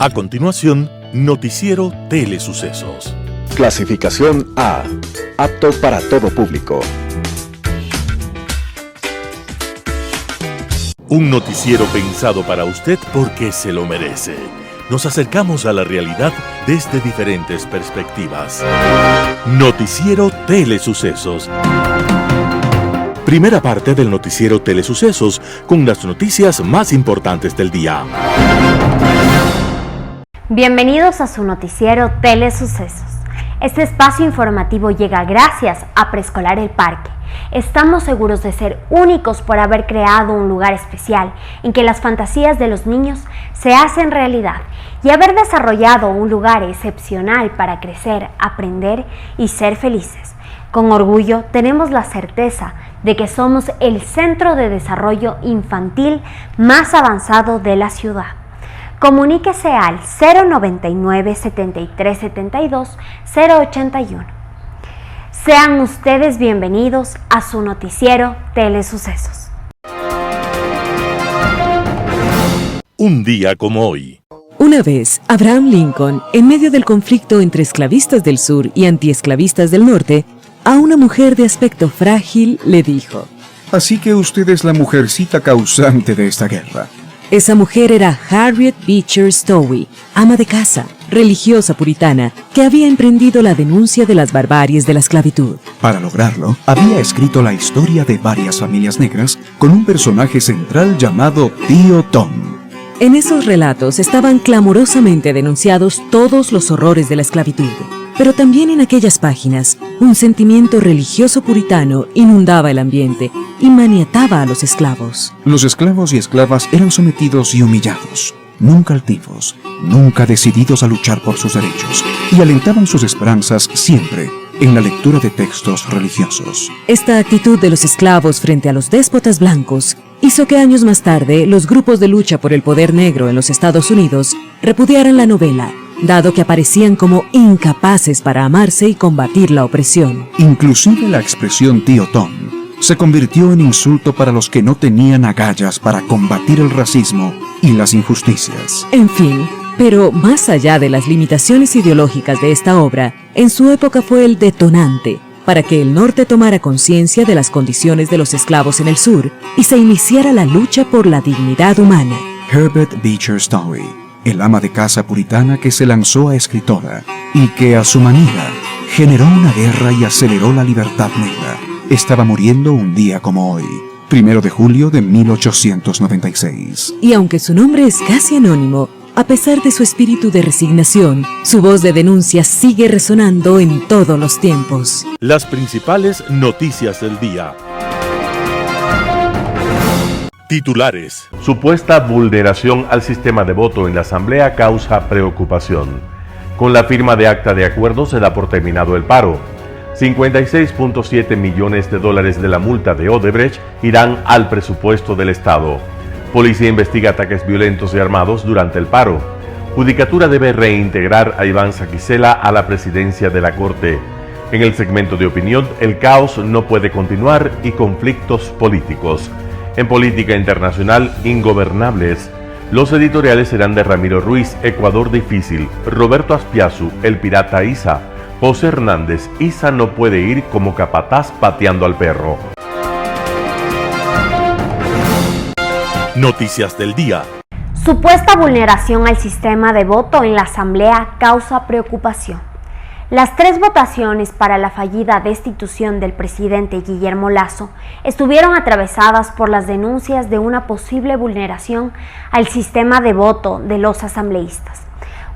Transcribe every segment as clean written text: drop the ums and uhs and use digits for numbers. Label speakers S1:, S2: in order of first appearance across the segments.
S1: A continuación, Noticiero Telesucesos.
S2: Clasificación A. Apto para todo público.
S1: Un noticiero pensado para usted porque se lo merece. Nos acercamos a la realidad desde diferentes perspectivas. Noticiero Telesucesos. Primera parte del Noticiero Telesucesos con las noticias más importantes del día.
S3: Bienvenidos a su Noticiero Telesucesos. Este espacio informativo llega gracias a Preescolar El Parque. Estamos seguros de ser únicos por haber creado un lugar especial en que las fantasías de los niños se hacen realidad y haber desarrollado un lugar excepcional para crecer, aprender y ser felices. Con orgullo tenemos la certeza de que somos el centro de desarrollo infantil más avanzado de la ciudad. Comuníquese al 099 73 72 081. Sean ustedes bienvenidos a su noticiero Telesucesos.
S1: Un día como hoy.
S4: Una vez, Abraham Lincoln, en medio del conflicto entre esclavistas del sur y antiesclavistas del norte, a una mujer de aspecto frágil le dijo:
S5: Así que usted es la mujercita causante de esta guerra.
S4: Esa mujer era Harriet Beecher Stowe, ama de casa, religiosa puritana, que había emprendido la denuncia de las barbaries de la esclavitud.
S5: Para lograrlo, había escrito la historia de varias familias negras con un personaje central llamado Tío Tom.
S4: En esos relatos estaban clamorosamente denunciados todos los horrores de la esclavitud. Pero también en aquellas páginas, un sentimiento religioso puritano inundaba el ambiente y maniataba a los esclavos.
S5: Los esclavos y esclavas eran sometidos y humillados, nunca altivos, nunca decididos a luchar por sus derechos, y alentaban sus esperanzas siempre en la lectura de textos religiosos.
S4: Esta actitud de los esclavos frente a los déspotas blancos hizo que años más tarde los grupos de lucha por el poder negro en los Estados Unidos repudiaran la novela, dado que aparecían como incapaces para amarse y combatir la opresión.
S5: Inclusive la expresión Tío Tom se convirtió en insulto para los que no tenían agallas para combatir el racismo y las injusticias.
S4: En fin, pero más allá de las limitaciones ideológicas de esta obra, en su época fue el detonante para que el norte tomara conciencia de las condiciones de los esclavos en el sur y se iniciara la lucha por la dignidad humana.
S5: Herbert Beecher Stowe, el ama de casa puritana que se lanzó a escritora y que a su manera generó una guerra y aceleró la libertad negra, estaba muriendo un día como hoy, 1 de julio de 1896.
S4: Y aunque su nombre es casi anónimo, a pesar de su espíritu de resignación, su voz de denuncia sigue resonando en todos los tiempos.
S1: Las principales noticias del día. Titulares. Supuesta vulneración al sistema de voto en la Asamblea causa preocupación. Con la firma de acta de acuerdo se da por terminado el paro. 56.7 millones de dólares de la multa de Odebrecht irán al presupuesto del Estado. Policía investiga ataques violentos y armados durante el paro. Judicatura debe reintegrar a Iván Saquicela a la presidencia de la Corte. En el segmento de opinión, el caos no puede continuar y conflictos políticos. En política internacional, ingobernables. Los editoriales serán de Ramiro Ruiz, Ecuador difícil, Roberto Aspiazu, El pirata Isa, José Hernández, Isa no puede ir como capataz pateando al perro. Noticias del día.
S3: Supuesta vulneración al sistema de voto en la Asamblea causa preocupación. Las 3 votaciones para la fallida destitución del presidente Guillermo Lasso estuvieron atravesadas por las denuncias de una posible vulneración al sistema de voto de los asambleístas.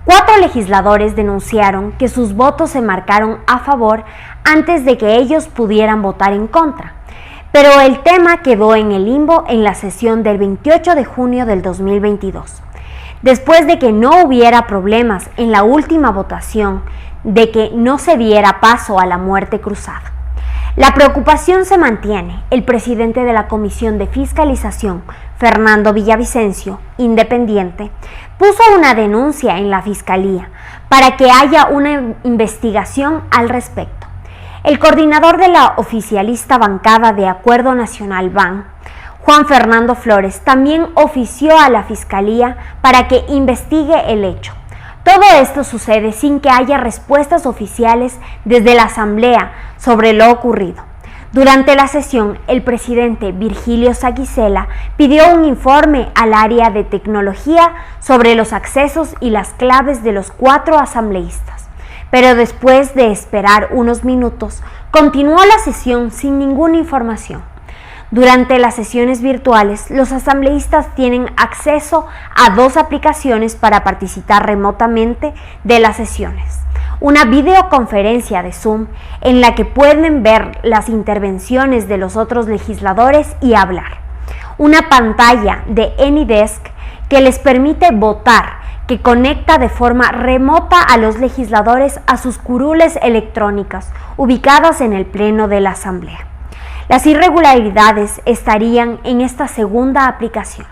S3: 4 legisladores denunciaron que sus votos se marcaron a favor antes de que ellos pudieran votar en contra. Pero el tema quedó en el limbo en la sesión del 28 de junio del 2022. Después de que no hubiera problemas en la última votación, de que no se diera paso a la muerte cruzada. La preocupación se mantiene. El presidente de la Comisión de Fiscalización, Fernando Villavicencio, independiente, puso una denuncia en la Fiscalía para que haya una investigación al respecto. El coordinador de la oficialista bancada de Acuerdo Nacional BAN, Juan Fernando Flores también ofició a la Fiscalía para que investigue el hecho. Todo esto sucede sin que haya respuestas oficiales desde la Asamblea sobre lo ocurrido. Durante la sesión, el presidente Virgilio Saquicela pidió un informe al área de tecnología sobre los accesos y las claves de los 4 asambleístas. Pero después de esperar unos minutos, continuó la sesión sin ninguna información. Durante las sesiones virtuales, los asambleístas tienen acceso a 2 aplicaciones para participar remotamente de las sesiones. Una videoconferencia de Zoom en la que pueden ver las intervenciones de los otros legisladores y hablar. Una pantalla de AnyDesk que les permite votar, que conecta de forma remota a los legisladores a sus curules electrónicas ubicadas en el pleno de la Asamblea. Las irregularidades estarían en esta segunda aplicación.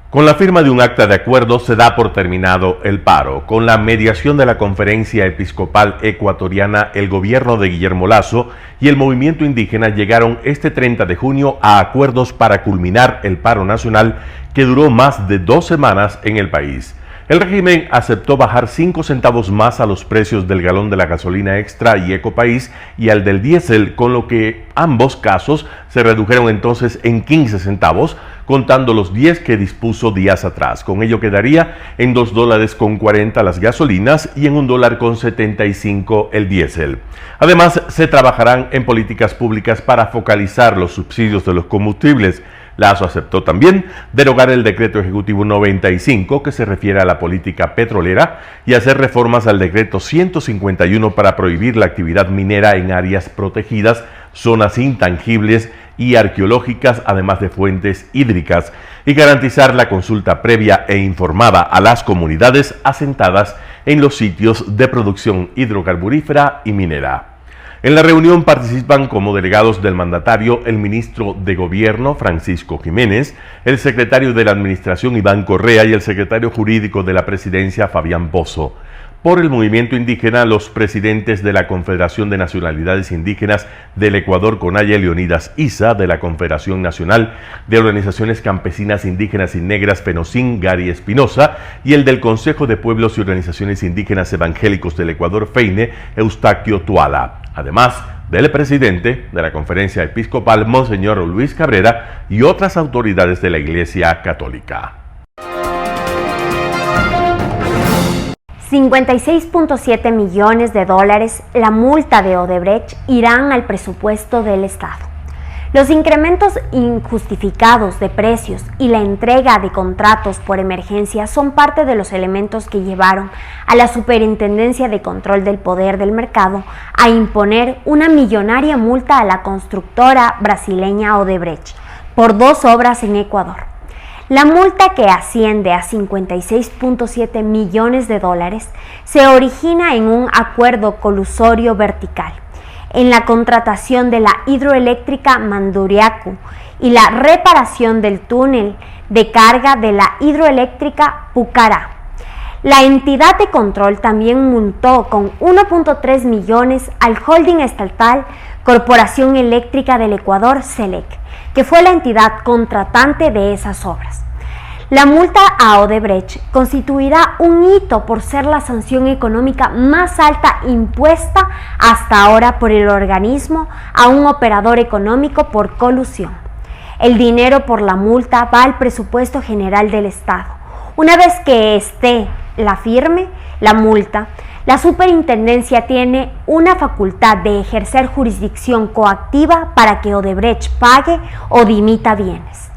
S1: Con la firma de un acta de acuerdo se da por terminado el paro. Con la mediación de la Conferencia Episcopal Ecuatoriana, el gobierno de Guillermo Lasso y el movimiento indígena llegaron este 30 de junio a acuerdos para culminar el paro nacional que duró más de 2 semanas en el país. El régimen aceptó bajar 5 centavos más a los precios del galón de la gasolina extra y Ecopaís y al del diésel, con lo que ambos casos se redujeron entonces en 15 centavos, contando los 10 que dispuso días atrás. Con ello quedaría en $2.40 las gasolinas y en $1.75 el diésel. Además, se trabajarán en políticas públicas para focalizar los subsidios de los combustibles. Lasso aceptó también derogar el decreto ejecutivo 95 que se refiere a la política petrolera y hacer reformas al decreto 151 para prohibir la actividad minera en áreas protegidas, zonas intangibles y arqueológicas, además de fuentes hídricas, y garantizar la consulta previa e informada a las comunidades asentadas en los sitios de producción hidrocarburífera y minera. En la reunión participan como delegados del mandatario el ministro de Gobierno, Francisco Jiménez, el secretario de la Administración, Iván Correa, y el secretario jurídico de la Presidencia, Fabián Pozo. Por el movimiento indígena, los presidentes de la Confederación de Nacionalidades Indígenas del Ecuador, CONAIE, Leonidas Issa, de la Confederación Nacional de Organizaciones Campesinas Indígenas y Negras, FENOCIN, Gary Espinosa, y el del Consejo de Pueblos y Organizaciones Indígenas Evangélicos del Ecuador, FEINE, Eustaquio Tuala. Además del presidente de la Conferencia Episcopal, Monseñor Luis Cabrera, y otras autoridades de la Iglesia Católica.
S3: 56.7 millones de dólares, la multa de Odebrecht, irán al presupuesto del Estado. Los incrementos injustificados de precios y la entrega de contratos por emergencia son parte de los elementos que llevaron a la Superintendencia de Control del Poder del Mercado a imponer una millonaria multa a la constructora brasileña Odebrecht por 2 obras en Ecuador. La multa, que asciende a 56.7 millones de dólares, se origina en un acuerdo colusorio vertical en la contratación de la hidroeléctrica Manduriacu y la reparación del túnel de carga de la hidroeléctrica Pucará. La entidad de control también multó con 1.3 millones al holding estatal Corporación Eléctrica del Ecuador, CELEC, que fue la entidad contratante de esas obras. La multa a Odebrecht constituirá un hito por ser la sanción económica más alta impuesta hasta ahora por el organismo a un operador económico por colusión. El dinero por la multa va al presupuesto general del Estado. Una vez que esté la firme, la multa, la superintendencia tiene una facultad de ejercer jurisdicción coactiva para que Odebrecht pague o dimita bienes.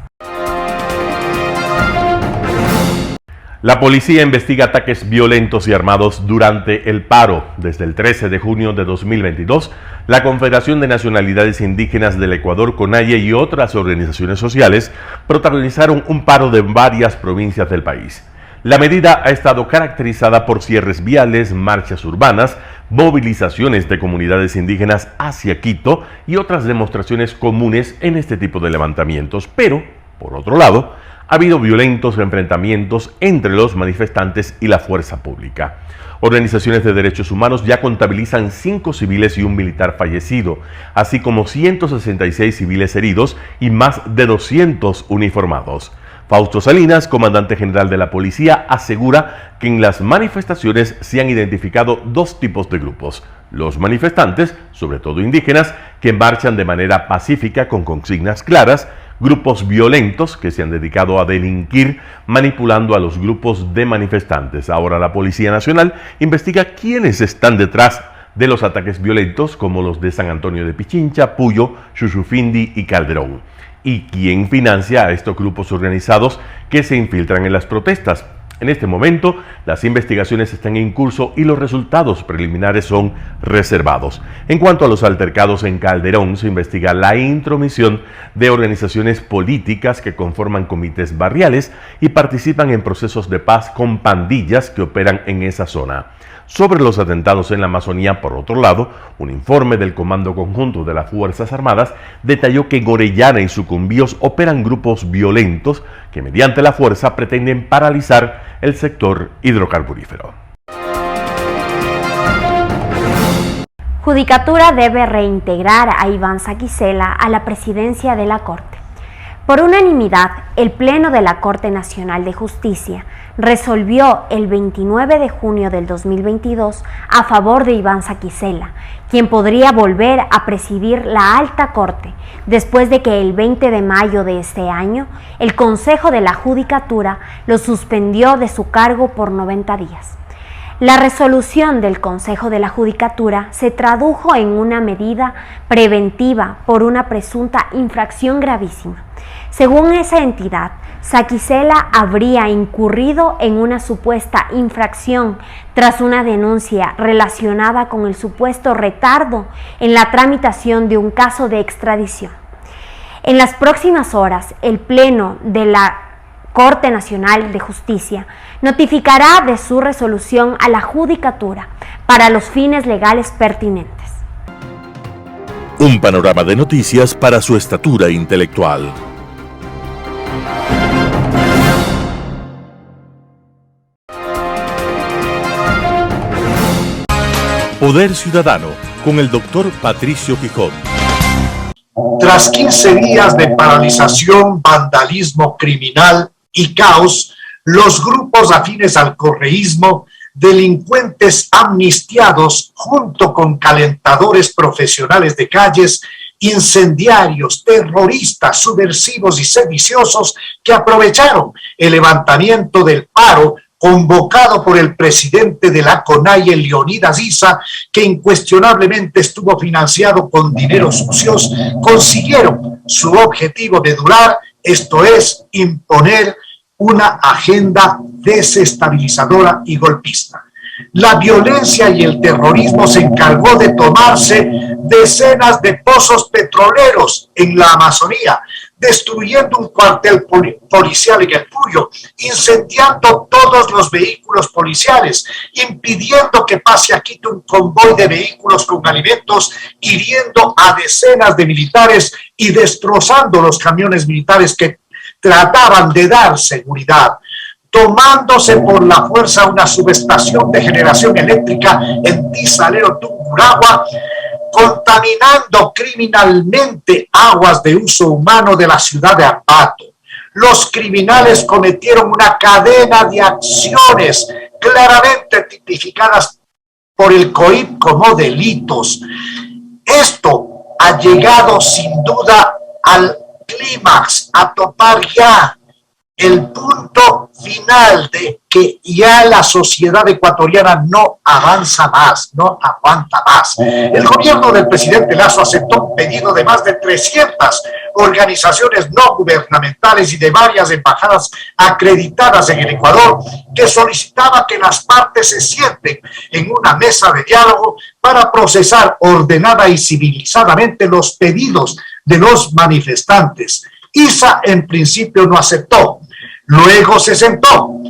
S1: La policía investiga ataques violentos y armados durante el paro. Desde el 13 de junio de 2022, la Confederación de Nacionalidades Indígenas del Ecuador, CONAIE, y otras organizaciones sociales protagonizaron un paro de varias provincias del país. La medida ha estado caracterizada por cierres viales, marchas urbanas, movilizaciones de comunidades indígenas hacia Quito y otras demostraciones comunes en este tipo de levantamientos. Pero, por otro lado, ha habido violentos enfrentamientos entre los manifestantes y la fuerza pública. Organizaciones de derechos humanos ya contabilizan 5 civiles y un militar fallecido, así como 166 civiles heridos y más de 200 uniformados. Fausto Salinas, comandante general de la policía, asegura que en las manifestaciones se han identificado 2 tipos de grupos: los manifestantes, sobre todo indígenas, que marchan de manera pacífica con consignas claras; grupos violentos que se han dedicado a delinquir manipulando a los grupos de manifestantes. Ahora la Policía Nacional investiga quiénes están detrás de los ataques violentos, como los de San Antonio de Pichincha, Puyo, Xuxufindi y Calderón, y quién financia a estos grupos organizados que se infiltran en las protestas. En este momento, las investigaciones están en curso y los resultados preliminares son reservados. En cuanto a los altercados en Calderón, se investiga la intromisión de organizaciones políticas que conforman comités barriales y participan en procesos de paz con pandillas que operan en esa zona. Sobre los atentados en la Amazonía, por otro lado, un informe del Comando Conjunto de las Fuerzas Armadas detalló que en Orellana y Sucumbíos operan grupos violentos que mediante la fuerza pretenden paralizar el sector hidrocarburífero.
S3: Judicatura debe reintegrar a Iván Saquicela a la presidencia de la Corte. Por unanimidad, el Pleno de la Corte Nacional de Justicia resolvió el 29 de junio del 2022 a favor de Iván Saquicela, quien podría volver a presidir la Alta Corte después de que el 20 de mayo de este año el Consejo de la Judicatura lo suspendió de su cargo por 90 días. La resolución del Consejo de la Judicatura se tradujo en una medida preventiva por una presunta infracción gravísima. Según esa entidad, Saquicela habría incurrido en una supuesta infracción tras una denuncia relacionada con el supuesto retardo en la tramitación de un caso de extradición. En las próximas horas, el Pleno de la Corte Nacional de Justicia notificará de su resolución a la Judicatura para los fines legales pertinentes.
S6: Un panorama de noticias para su estatura intelectual. Poder Ciudadano, con el doctor Patricio Gijón.
S7: Tras 15 días de paralización, vandalismo criminal y caos, los grupos afines al correísmo, delincuentes amnistiados junto con calentadores profesionales de calles, incendiarios, terroristas, subversivos y sediciosos que aprovecharon el levantamiento del paro convocado por el presidente de la CONAIE, Leonidas Issa, que incuestionablemente estuvo financiado con dineros sucios, consiguieron su objetivo de durar, esto es, imponer una agenda desestabilizadora y golpista. La violencia y el terrorismo se encargó de tomarse decenas de pozos petroleros en la Amazonía, destruyendo un cuartel policial en el Puyo, incendiando todos los vehículos policiales, impidiendo que pase a Quito un convoy de vehículos con alimentos, hiriendo a decenas de militares y destrozando los camiones militares que trataban de dar seguridad, tomándose por la fuerza una subestación de generación eléctrica en Tizalero, Tungurahua, contaminando criminalmente aguas de uso humano de la ciudad de Ambato. Los criminales cometieron una cadena de acciones claramente tipificadas por el COIP como delitos. Esto ha llegado sin duda al clímax, a topar ya el punto final de que ya la sociedad ecuatoriana no avanza más, no aguanta más. El gobierno del presidente Lasso aceptó un pedido de más de 300 organizaciones no gubernamentales y de varias embajadas acreditadas en el Ecuador que solicitaba que las partes se sienten en una mesa de diálogo para procesar ordenada y civilizadamente los pedidos de los manifestantes. Issa en principio no aceptó. Luego se sentó.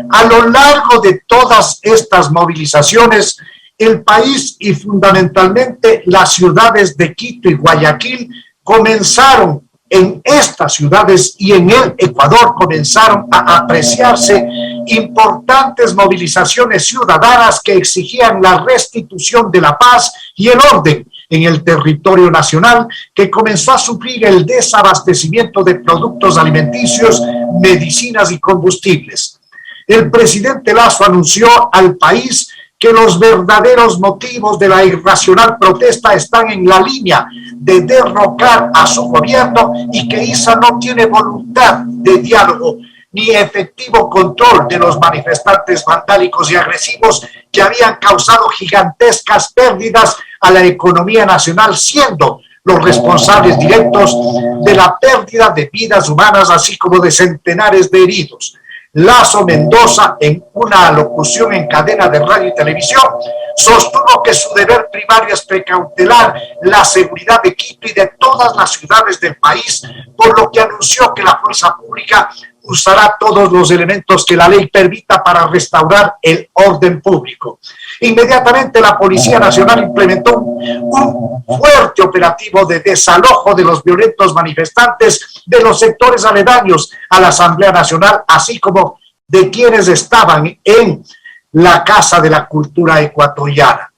S7: A lo largo de todas estas movilizaciones, el país y fundamentalmente las ciudades de Quito y Guayaquil comenzaron en estas ciudades y en el Ecuador comenzaron a apreciarse importantes movilizaciones ciudadanas que exigían la restitución de la paz y el orden en el territorio nacional, que comenzó a sufrir el desabastecimiento de productos alimenticios, medicinas y combustibles. El presidente Lasso anunció al país que los verdaderos motivos de la irracional protesta están en la línea de derrocar a su gobierno y que ISA no tiene voluntad de diálogo ni efectivo control de los manifestantes vandálicos y agresivos que habían causado gigantescas pérdidas a la economía nacional, siendo los responsables directos de la pérdida de vidas humanas, así como de centenares de heridos. Lasso Mendoza, en una alocución en cadena de radio y televisión, sostuvo que su deber primario es precautelar la seguridad de Quito y de todas las ciudades del país, por lo que anunció que la fuerza pública usará todos los elementos que la ley permita para restaurar el orden público. Inmediatamente la Policía Nacional implementó un fuerte operativo de desalojo de los violentos manifestantes de los sectores aledaños a la Asamblea Nacional, así como de quienes estaban en la Casa de la Cultura Ecuatoriana.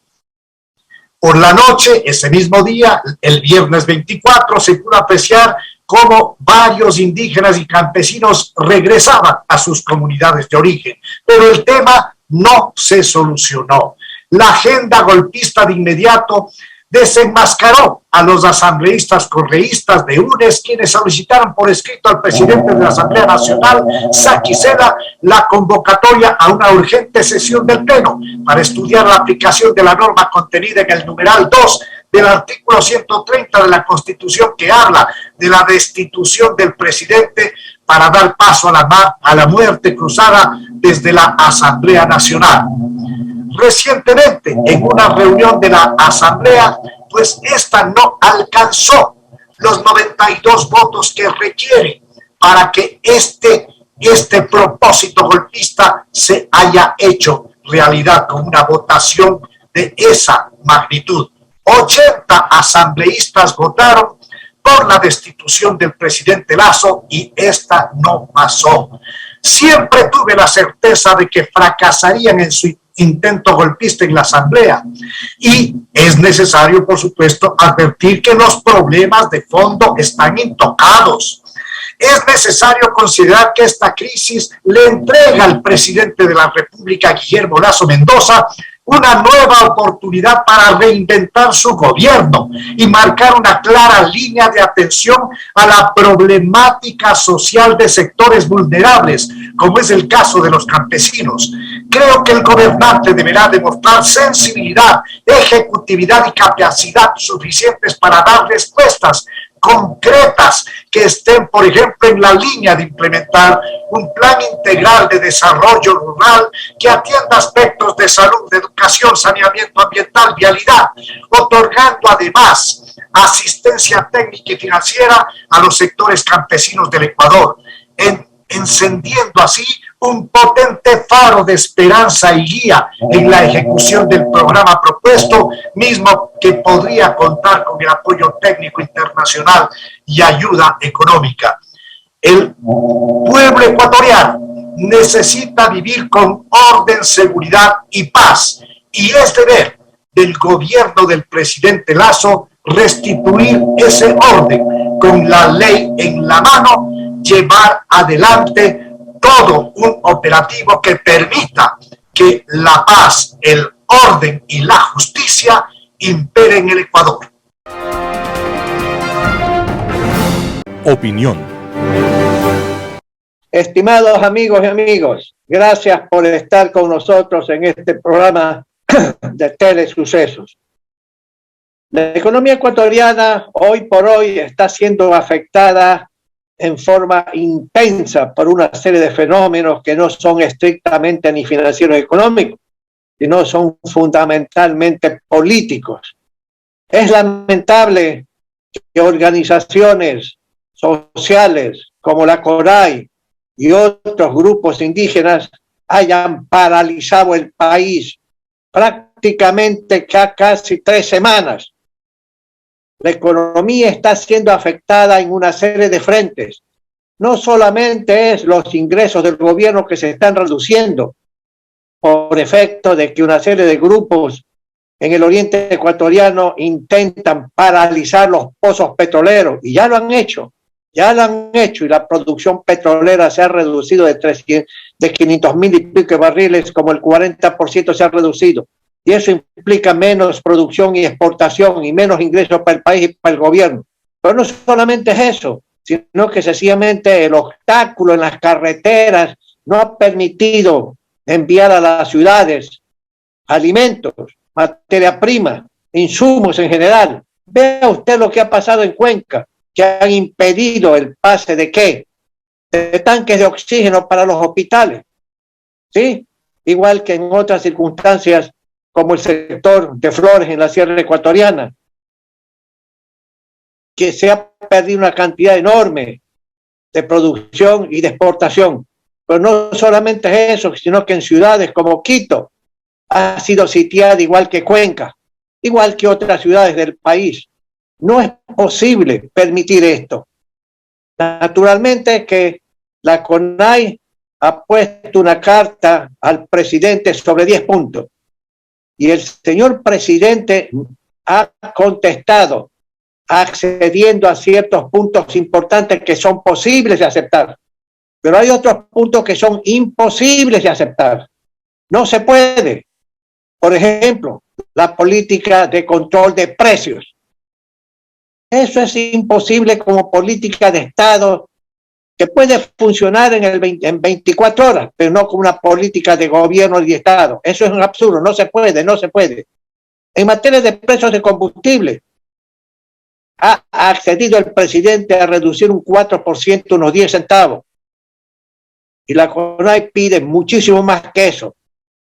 S7: Por la noche, ese mismo día, el viernes 24, se pudo apreciar cómo varios indígenas y campesinos regresaban a sus comunidades de origen, pero el tema no se solucionó. La agenda golpista de inmediato desenmascaró a los asambleístas correístas de UNES, quienes solicitaron por escrito al presidente de la Asamblea Nacional, Saki Sela, la convocatoria a una urgente sesión del Pleno para estudiar la aplicación de la norma contenida en el numeral 2 del artículo 130 de la Constitución, que habla de la destitución del presidente para dar paso a la muerte cruzada desde la Asamblea Nacional. Recientemente, en una reunión de la Asamblea, pues esta no alcanzó los 92 votos que requiere para que este propósito golpista se haya hecho realidad con una votación de esa magnitud. 80 asambleístas votaron por la destitución del presidente Lasso y esta no pasó. Siempre tuve la certeza de que fracasarían en su intento golpista en la Asamblea. Y es necesario, por supuesto, advertir que los problemas de fondo están intocados. Es necesario considerar que esta crisis le entrega al presidente de la República, Guillermo Lasso Mendoza, una nueva oportunidad para reinventar su gobierno y marcar una clara línea de atención a la problemática social de sectores vulnerables, como es el caso de los campesinos. Creo que el gobernante deberá demostrar sensibilidad, ejecutividad y capacidad suficientes para dar respuestas concretas que estén, por ejemplo, en la línea de implementar un plan integral de desarrollo rural que atienda aspectos de salud, de educación, saneamiento ambiental, vialidad, otorgando además asistencia técnica y financiera a los sectores campesinos del Ecuador, encendiendo así un potente faro de esperanza y guía en la ejecución del programa propuesto, mismo que podría contar con el apoyo técnico internacional y ayuda económica. El pueblo ecuatoriano necesita vivir con orden, seguridad y paz, y es deber del gobierno del presidente Lasso restituir ese orden con la ley en la mano, llevar adelante todo un operativo que permita que la paz, el orden y la justicia imperen en el Ecuador.
S6: Opinión.
S8: Estimados amigos y amigos, gracias por estar con nosotros en este programa de Telesucesos. La economía ecuatoriana hoy por hoy está siendo afectada en forma intensa por una serie de fenómenos que no son estrictamente ni financieros ni económicos, sino son fundamentalmente políticos. Es lamentable que organizaciones sociales como la CORAI y otros grupos indígenas hayan paralizado el país prácticamente casi 3 semanas. La economía está siendo afectada en una serie de frentes. No solamente es los ingresos del gobierno que se están reduciendo por efecto de que una serie de grupos en el oriente ecuatoriano intentan paralizar los pozos petroleros, y ya lo han hecho, y la producción petrolera se ha reducido de 500,000 y pico de barriles, como el 40% se ha reducido, y eso implica menos producción y exportación y menos ingresos para el país y para el gobierno. Pero no solamente es eso, sino que sencillamente el obstáculo en las carreteras no ha permitido enviar a las ciudades alimentos, materia prima, insumos en general. Vea usted lo que ha pasado en Cuenca, que han impedido el pase de ¿qué? De tanques de oxígeno para los hospitales, ¿sí? Igual que en otras circunstancias, como el sector de flores en la Sierra Ecuatoriana, que se ha perdido una cantidad enorme de producción y de exportación. Pero no solamente es eso, sino que en ciudades como Quito ha sido sitiada, igual que Cuenca, igual que otras ciudades del país. No es posible permitir esto. Naturalmente que la CONAI ha puesto una carta al presidente sobre 10 puntos y el señor presidente ha contestado accediendo a ciertos puntos importantes que son posibles de aceptar, pero hay otros puntos que son imposibles de aceptar. No se puede. Por ejemplo, la política de control de precios. Eso es imposible como política de Estado que puede funcionar en 24 horas, pero no como una política de gobierno y de Estado. Eso es un absurdo, no se puede, no se puede. En materia de precios de combustible, ha accedido el presidente a reducir un 4%, unos 10 centavos. Y la CONAI pide muchísimo más que eso.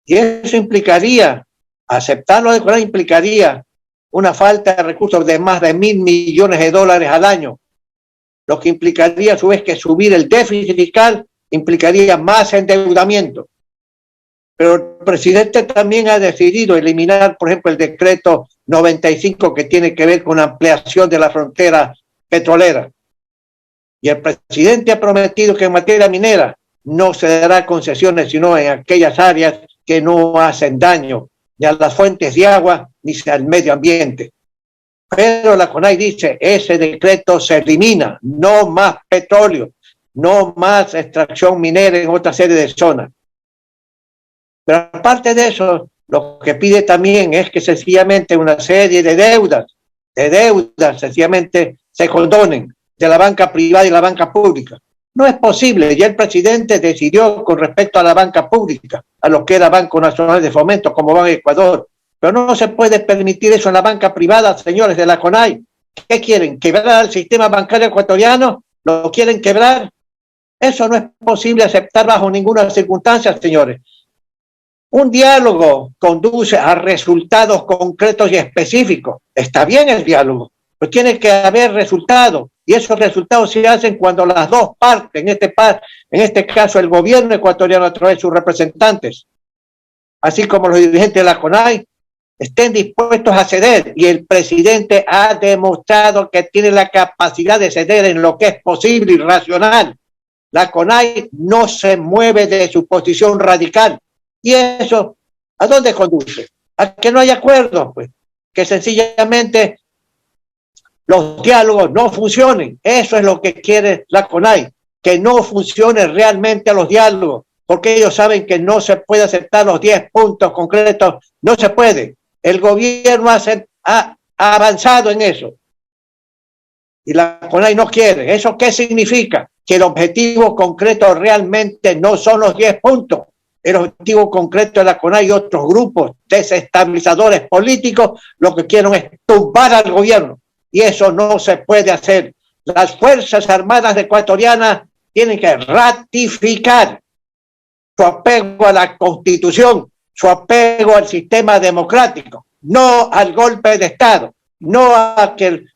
S8: Y eso implicaría, aceptarlo de CONAI implicaría una falta de recursos de más de $1.000 millones al año, lo que implicaría a su vez que subir el déficit fiscal implicaría más endeudamiento. Pero el presidente también ha decidido eliminar, por ejemplo, el decreto 95 que tiene que ver con la ampliación de la frontera petrolera. Y el presidente ha prometido que en materia minera no se dará concesiones sino en aquellas áreas que no hacen daño ni a las fuentes de agua ni al medio ambiente. Pero la CONAI dice, ese decreto se elimina, no más petróleo, no más extracción minera en otra serie de zonas. Pero aparte de eso, lo que pide también es que sencillamente una serie de deudas sencillamente se condonen de la banca privada y la banca pública. No es posible, ya el presidente decidió con respecto a la banca pública, a lo que era Banco Nacional de Fomento, como Banco Ecuador, pero no se puede permitir eso en la banca privada, señores de la CONAI. ¿Qué quieren? ¿Quebrar el sistema bancario ecuatoriano? ¿Lo quieren quebrar? Eso no es posible aceptar bajo ninguna circunstancia, señores. Un diálogo conduce a resultados concretos y específicos. Está bien el diálogo, pero tiene que haber resultados. Y esos resultados se hacen cuando las dos partes, en este caso el gobierno ecuatoriano a través de sus representantes, así como los dirigentes de la CONAI, estén dispuestos a ceder. Y el presidente ha demostrado que tiene la capacidad de ceder en lo que es posible y racional. La CONAI no se mueve de su posición radical. ¿Y eso a dónde conduce? A que no haya acuerdos, pues, que sencillamente los diálogos no funcionen. Eso es lo que quiere la CONAI, que no funcionen realmente los diálogos, porque ellos saben que no se puede aceptar los 10 puntos concretos, no se puede. El gobierno ha avanzado en eso y la CONAI no quiere. ¿Eso qué significa? Que el objetivo concreto realmente no son los 10 puntos. El objetivo concreto de la CONAI y otros grupos desestabilizadores políticos lo que quieren es tumbar al gobierno, y eso no se puede hacer. Las Fuerzas Armadas ecuatorianas tienen que ratificar su apego a la Constitución, su apego al sistema democrático, no al golpe de Estado, no a que el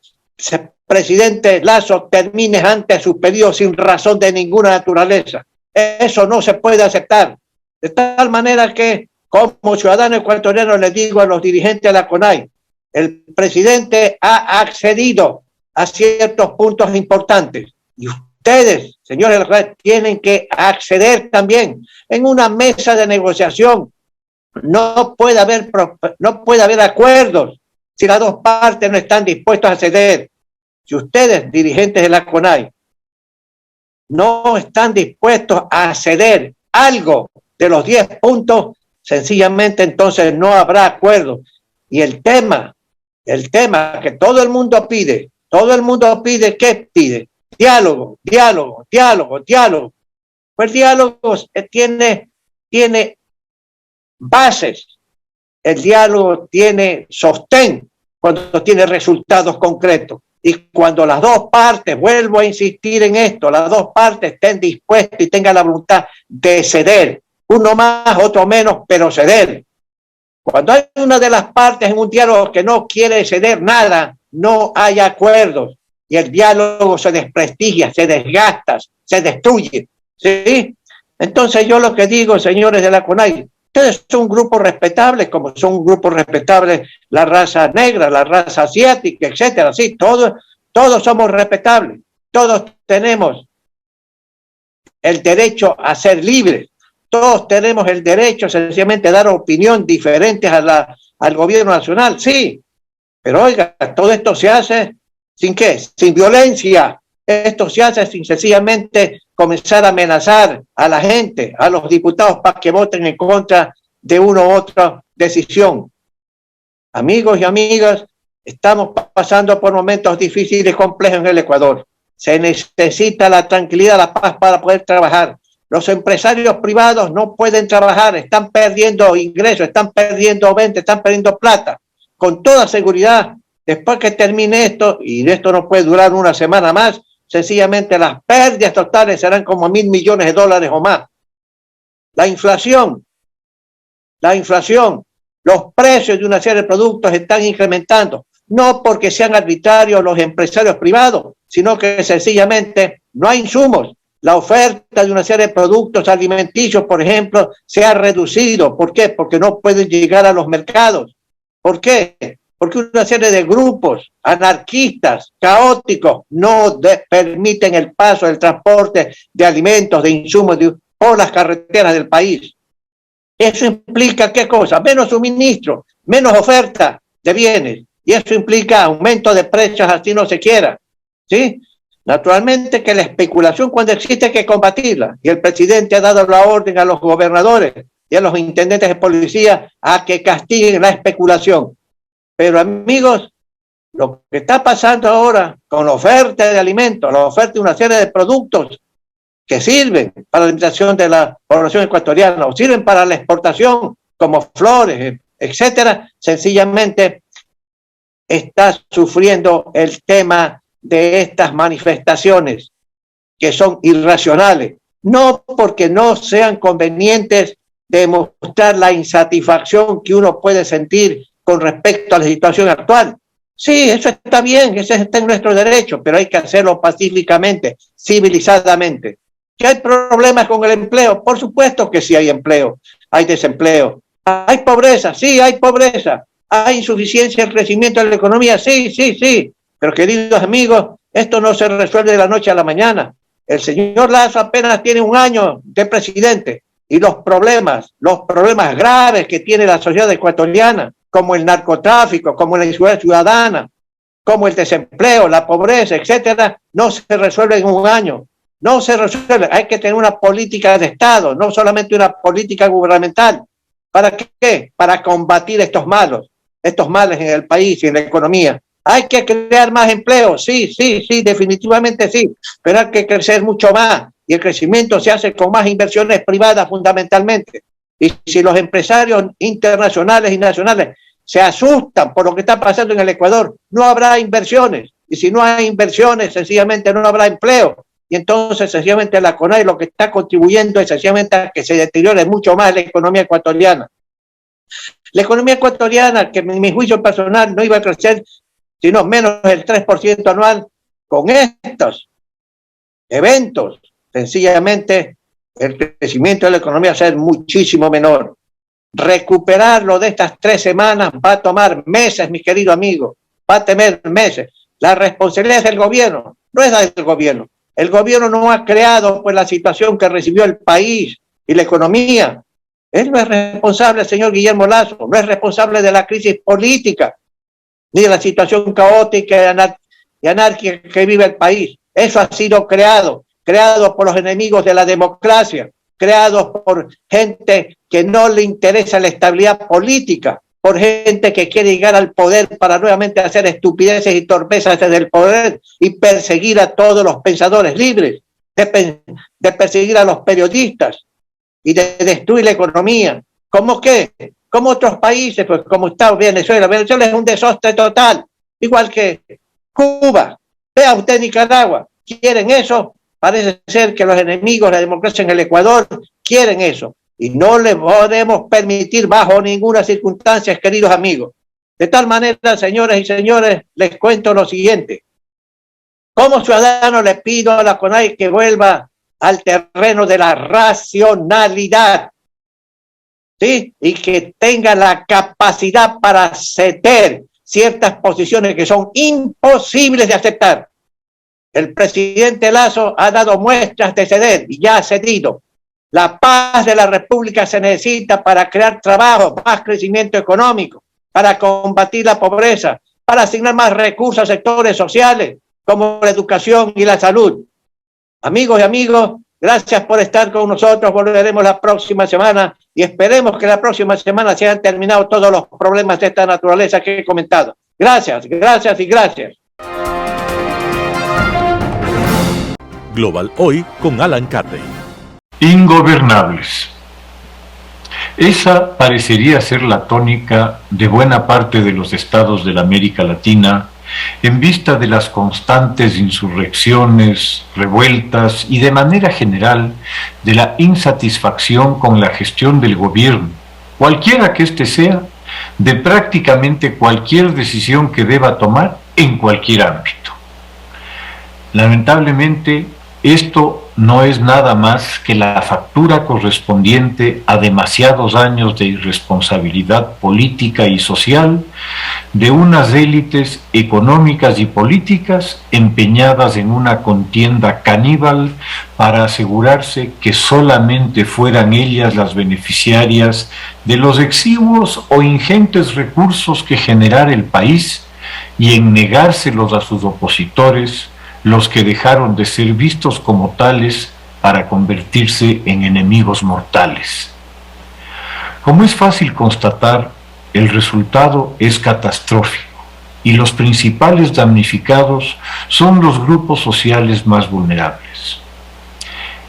S8: presidente Lasso termine antes sus pedidos sin razón de ninguna naturaleza. Eso no se puede aceptar. De tal manera que, como ciudadano ecuatoriano, le digo a los dirigentes de la CONAI, el presidente ha accedido a ciertos puntos importantes y ustedes, señores del juez, tienen que acceder también en una mesa de negociación. No puede haber acuerdos si las dos partes no están dispuestas a ceder. Si ustedes, dirigentes de la CONAI, no están dispuestos a ceder algo de los 10 puntos, sencillamente entonces no habrá acuerdo. Y el tema que todo el mundo pide, ¿qué pide? Diálogo, diálogo, diálogo, diálogo. Pues el diálogo tiene bases, el diálogo tiene sostén cuando tiene resultados concretos. Y cuando las dos partes, vuelvo a insistir en esto, las dos partes estén dispuestas y tengan la voluntad de ceder, uno más, otro menos, pero ceder. Cuando hay una de las partes en un diálogo que no quiere ceder nada, no hay acuerdos y el diálogo se desprestigia, se desgasta, se destruye, ¿sí? Entonces yo lo que digo, señores de la CONAI, ustedes son un grupo respetable, como son un grupo respetable la raza negra, la raza asiática, etcétera. Sí, todos somos respetables, todos tenemos el derecho a ser libres, todos tenemos el derecho sencillamente a dar opinión diferentes al gobierno nacional, sí, pero oiga, todo esto se hace ¿sin qué? Sin violencia. Esto se hace sin sencillamente comenzar a amenazar a la gente, a los diputados para que voten en contra de una u otra decisión. Amigos y amigas, estamos pasando por momentos difíciles y complejos en el Ecuador. Se necesita la tranquilidad, la paz para poder trabajar. Los empresarios privados no pueden trabajar, están perdiendo ingresos, están perdiendo ventas, están perdiendo plata. Con toda seguridad, después que termine esto, y esto no puede durar una semana más, sencillamente las pérdidas totales serán como $1.000 millones o más. La inflación, los precios de una serie de productos están incrementando, no porque sean arbitrarios los empresarios privados, sino que sencillamente no hay insumos. La oferta de una serie de productos alimenticios, por ejemplo, se ha reducido. ¿Por qué? Porque no pueden llegar a los mercados. ¿Por qué? Porque una serie de grupos anarquistas, caóticos, no permiten el paso del transporte de alimentos, de insumos por las carreteras del país. Eso implica ¿qué cosa? Menos suministro, menos oferta de bienes. Y eso implica aumento de precios así no se quiera. ¿Sí? Naturalmente que la especulación cuando existe hay que combatirla. Y el presidente ha dado la orden a los gobernadores y a los intendentes de policía a que castiguen la especulación. Pero amigos, lo que está pasando ahora con la oferta de alimentos, la oferta de una serie de productos que sirven para la alimentación de la población ecuatoriana o sirven para la exportación como flores, etcétera, sencillamente está sufriendo el tema de estas manifestaciones que son irracionales, no porque no sean convenientes de mostrar la insatisfacción que uno puede sentir con respecto a la situación actual. Sí, eso está bien, ese está en nuestro derecho, pero hay que hacerlo pacíficamente, civilizadamente. ¿Que hay problemas con el empleo? Por supuesto que sí hay empleo, hay desempleo. ¿Hay pobreza? Sí, hay pobreza. ¿Hay insuficiencia en crecimiento de la economía? Sí. Pero queridos amigos, esto no se resuelve de la noche a la mañana. El señor Lasso apenas tiene 1 año de presidente y los problemas graves que tiene la sociedad ecuatoriana, como el narcotráfico, como la inseguridad ciudadana, como el desempleo, la pobreza, etcétera, no se resuelve en 1 año. No se resuelve. Hay que tener una política de Estado, no solamente una política gubernamental. ¿Para qué? Para combatir estos males en el país y en la economía. Hay que crear más empleo, sí, definitivamente sí, pero hay que crecer mucho más y el crecimiento se hace con más inversiones privadas fundamentalmente. Y si los empresarios internacionales y nacionales se asustan por lo que está pasando en el Ecuador, no habrá inversiones. Y si no hay inversiones, sencillamente no habrá empleo. Y entonces, sencillamente, la CONAI lo que está contribuyendo es sencillamente a que se deteriore mucho más la economía ecuatoriana. La economía ecuatoriana, que en mi juicio personal no iba a crecer sino menos del 3% anual, con estos eventos, sencillamente el crecimiento de la economía va a ser muchísimo menor. Recuperarlo de estas 3 semanas va a tomar meses, mi querido amigo, va a tener meses. La responsabilidad es del gobierno, no es del gobierno. El gobierno no ha creado pues la situación que recibió el país y la economía. Él no es responsable, el señor Guillermo Lasso, no es responsable de la crisis política, ni de la situación caótica y anárquica que vive el país. Eso ha sido creado por los enemigos de la democracia, creado por gente que no le interesa la estabilidad política, por gente que quiere llegar al poder para nuevamente hacer estupideces y torpezas desde el poder y perseguir a todos los pensadores libres, de perseguir a los periodistas y de destruir la economía. ¿Cómo qué? Como otros países, pues como está Venezuela. Venezuela es un desastre total, igual que Cuba. Vea usted Nicaragua. ¿Quieren eso? Parece ser que los enemigos de la democracia en el Ecuador quieren eso. Y no le podemos permitir bajo ninguna circunstancia, queridos amigos. De tal manera, señores y señores, les cuento lo siguiente. Como ciudadano le pido a la CONAIE que vuelva al terreno de la racionalidad, ¿sí? Y que tenga la capacidad para ceder ciertas posiciones que son imposibles de aceptar. El presidente Lasso ha dado muestras de ceder y ya ha cedido. La paz de la República se necesita para crear trabajo, más crecimiento económico, para combatir la pobreza, para asignar más recursos a sectores sociales como la educación y la salud. Amigos y amigos, gracias por estar con nosotros. Volveremos la próxima semana y esperemos que la próxima semana se hayan terminado todos los problemas de esta naturaleza que he comentado. Gracias, gracias y gracias.
S6: Global Hoy con Alan Carney.
S9: Ingobernables. Esa parecería ser la tónica de buena parte de los estados de la América Latina en vista de las constantes insurrecciones, revueltas y de manera general de la insatisfacción con la gestión del gobierno, cualquiera que éste sea, de prácticamente cualquier decisión que deba tomar en cualquier ámbito. Lamentablemente, esto no es nada más que la factura correspondiente a demasiados años de irresponsabilidad política y social de unas élites económicas y políticas empeñadas en una contienda caníbal para asegurarse que solamente fueran ellas las beneficiarias de los exiguos o ingentes recursos que generara el país y en negárselos a sus opositores, los que dejaron de ser vistos como tales para convertirse en enemigos mortales. Como es fácil constatar, el resultado es catastrófico y los principales damnificados son los grupos sociales más vulnerables.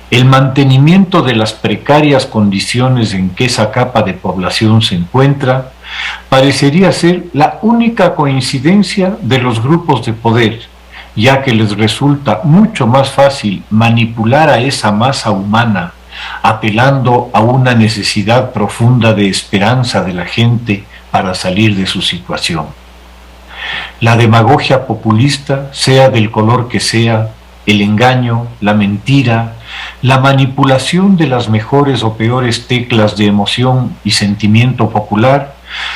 S9: El mantenimiento de las precarias condiciones en que esa capa de población se encuentra parecería ser la única coincidencia de los grupos de poder, ya que les resulta mucho más fácil manipular a esa masa humana, apelando a una necesidad profunda de esperanza de la gente para salir de su situación. La demagogia populista, sea del color que sea, el engaño, la mentira, la manipulación de las mejores o peores teclas de emoción y sentimiento popular,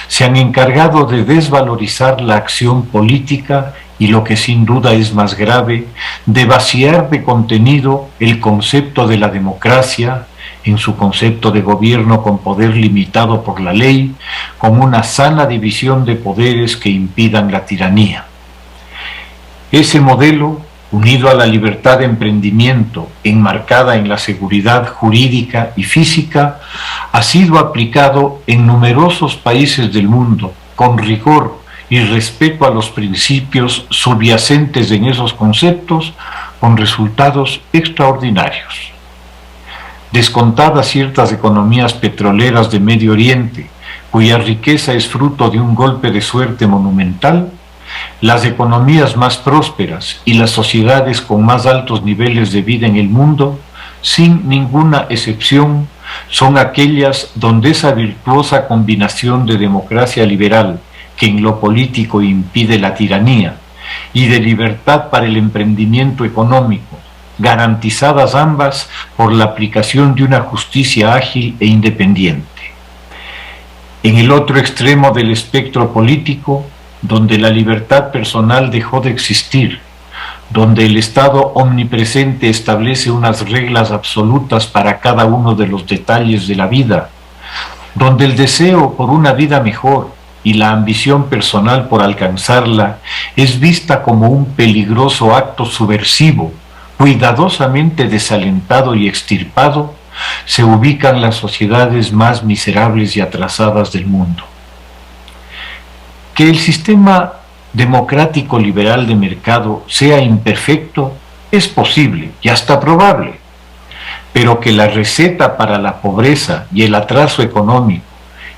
S9: se han encargado de desvalorizar la acción política y, lo que sin duda es más grave, de vaciar de contenido el concepto de la democracia en su concepto de gobierno con poder limitado por la ley, con una sana división de poderes que impidan la tiranía. Ese modelo, unido a la libertad de emprendimiento enmarcada en la seguridad jurídica y física, ha sido aplicado en numerosos países del mundo con rigor y respeto a los principios subyacentes en esos conceptos, con resultados extraordinarios. Descontadas ciertas economías petroleras de Medio Oriente, cuya riqueza es fruto de un golpe de suerte monumental, las economías más prósperas y las sociedades con más altos niveles de vida en el mundo, sin ninguna excepción, son aquellas donde esa virtuosa combinación de democracia liberal, que en lo político impide la tiranía, y de libertad para el emprendimiento económico, garantizadas ambas por la aplicación de una justicia ágil e independiente. En el otro extremo del espectro político, donde la libertad personal dejó de existir, donde el Estado omnipresente establece unas reglas absolutas para cada uno de los detalles de la vida, donde el deseo por una vida mejor y la ambición personal por alcanzarla es vista como un peligroso acto subversivo, cuidadosamente desalentado y extirpado, se ubican las sociedades más miserables y atrasadas del mundo. Que el sistema democrático liberal de mercado sea imperfecto es posible y hasta probable, pero que la receta para la pobreza y el atraso económico,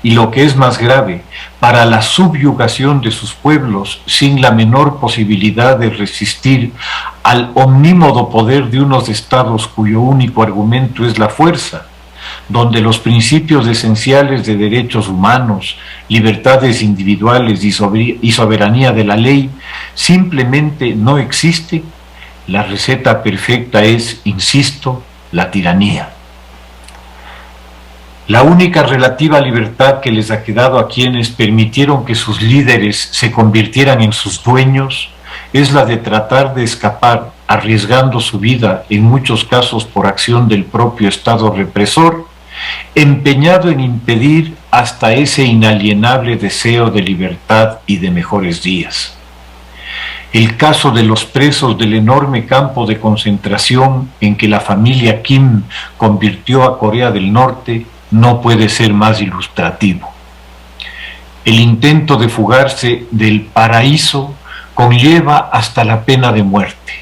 S9: y lo que es más grave, para la subyugación de sus pueblos sin la menor posibilidad de resistir al omnímodo poder de unos estados cuyo único argumento es la fuerza, donde los principios esenciales de derechos humanos, libertades individuales y soberanía de la ley simplemente no existe, la receta perfecta es, insisto, la tiranía. La única relativa libertad que les ha quedado a quienes permitieron que sus líderes se convirtieran en sus dueños es la de tratar de escapar, arriesgando su vida, en muchos casos por acción del propio Estado represor, empeñado en impedir hasta ese inalienable deseo de libertad y de mejores días. El caso de los presos del enorme campo de concentración en que la familia Kim convirtió a Corea del Norte no puede ser más ilustrativo. El intento de fugarse del paraíso conlleva hasta la pena de muerte.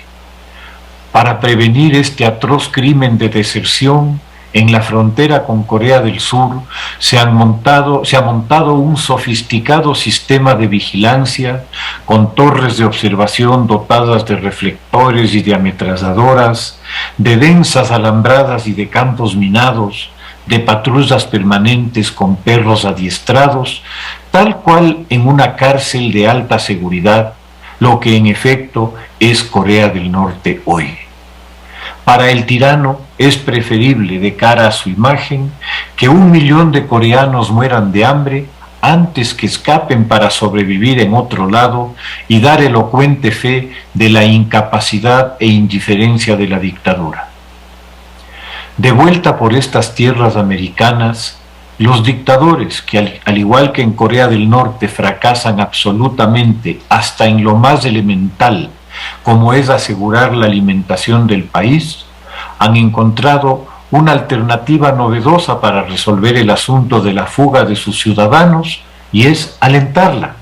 S9: Para prevenir este atroz crimen de deserción, en la frontera con Corea del Sur se ha montado un sofisticado sistema de vigilancia con torres de observación dotadas de reflectores y de ametralladoras, de densas alambradas y de campos minados, de patrullas permanentes con perros adiestrados, tal cual en una cárcel de alta seguridad, lo que en efecto es Corea del Norte hoy. Para el tirano es preferible, de cara a su imagen, que 1 millón de coreanos mueran de hambre antes que escapen para sobrevivir en otro lado y dar elocuente fe de la incapacidad e indiferencia de la dictadura. De vuelta por estas tierras americanas, los dictadores, que al igual que en Corea del Norte fracasan absolutamente hasta en lo más elemental, como es asegurar la alimentación del país, han encontrado una alternativa novedosa para resolver el asunto de la fuga de sus ciudadanos, y es alentarla.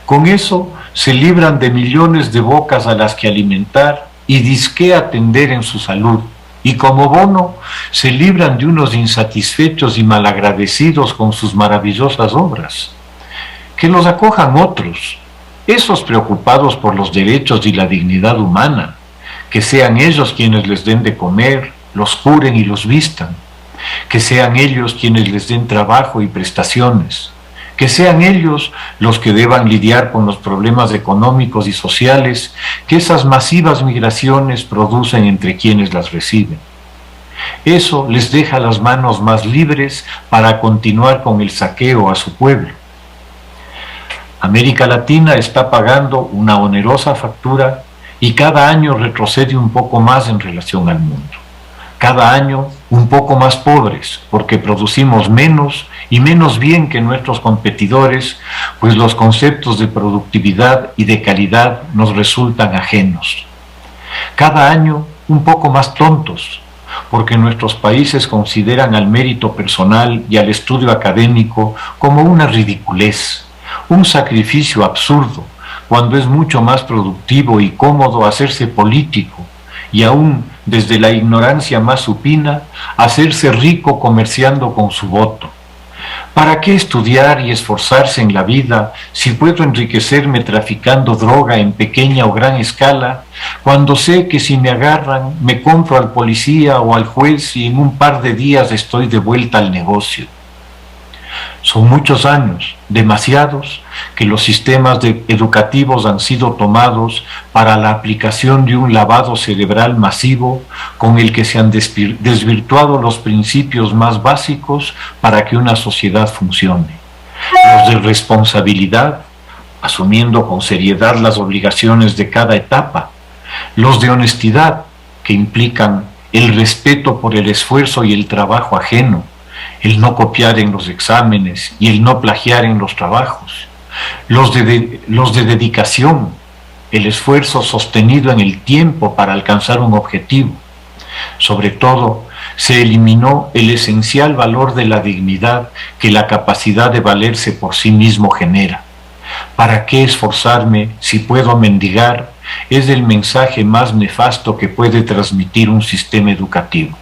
S9: Con eso se libran de millones de bocas a las que alimentar y disque atender en su salud, y como bono se libran de unos insatisfechos y malagradecidos con sus maravillosas obras. Que los acojan otros, esos preocupados por los derechos y la dignidad humana, que sean ellos quienes les den de comer, los curen y los vistan, que sean ellos quienes les den trabajo y prestaciones, que sean ellos los que deban lidiar con los problemas económicos y sociales que esas masivas migraciones producen entre quienes las reciben. Eso les deja las manos más libres para continuar con el saqueo a su pueblo. América Latina está pagando una onerosa factura y cada año retrocede un poco más en relación al mundo. Cada año un poco más pobres, porque producimos menos y menos bien que nuestros competidores, pues los conceptos de productividad y de calidad nos resultan ajenos. Cada año un poco más tontos, porque nuestros países consideran al mérito personal y al estudio académico como una ridiculez, un sacrificio absurdo, cuando es mucho más productivo y cómodo hacerse político, y aún desde la ignorancia más supina, hacerse rico comerciando con su voto. ¿Para qué estudiar y esforzarse en la vida si puedo enriquecerme traficando droga en pequeña o gran escala, cuando sé que si me agarran me compro al policía o al juez y en un par de días estoy de vuelta al negocio? Son muchos años, demasiados, que los sistemas educativos han sido tomados para la aplicación de un lavado cerebral masivo con el que se han desvirtuado los principios más básicos para que una sociedad funcione. los de responsabilidad, asumiendo con seriedad las obligaciones de cada etapa, los de honestidad, que implican el respeto por el esfuerzo y el trabajo ajeno, el no copiar en los exámenes y el no plagiar en los trabajos, los de dedicación, el esfuerzo sostenido en el tiempo para alcanzar un objetivo. Sobre todo, se eliminó el esencial valor de la dignidad que la capacidad de valerse por sí mismo genera. ¿Para qué esforzarme si puedo mendigar? Es el mensaje más nefasto que puede transmitir un sistema educativo.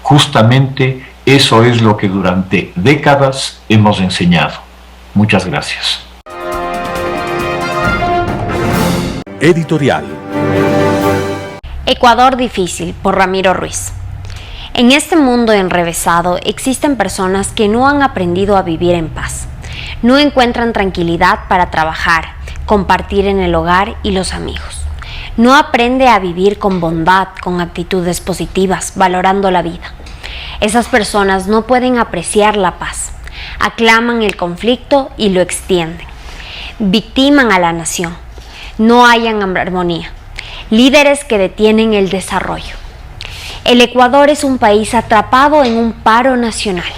S9: Justamente eso es lo que durante décadas hemos enseñado. Muchas gracias.
S6: Editorial.
S3: Ecuador difícil, por Ramiro Ruiz. En este mundo enrevesado existen personas que no han aprendido a vivir en paz. No encuentran tranquilidad para trabajar, compartir en el hogar y los amigos. No aprende a vivir con bondad, con actitudes positivas, valorando la vida. Esas personas no pueden apreciar la paz. Aclaman el conflicto y lo extienden. Victiman a la nación. No hallan armonía. Líderes que detienen el desarrollo. El Ecuador es un país atrapado en un paro nacional.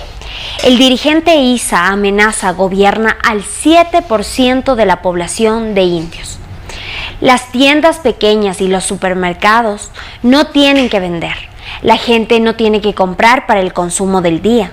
S3: El dirigente Issa Amenaza gobierna al 7% de la población de indios. Las tiendas pequeñas y los supermercados no tienen que vender. La gente no tiene que comprar para el consumo del día.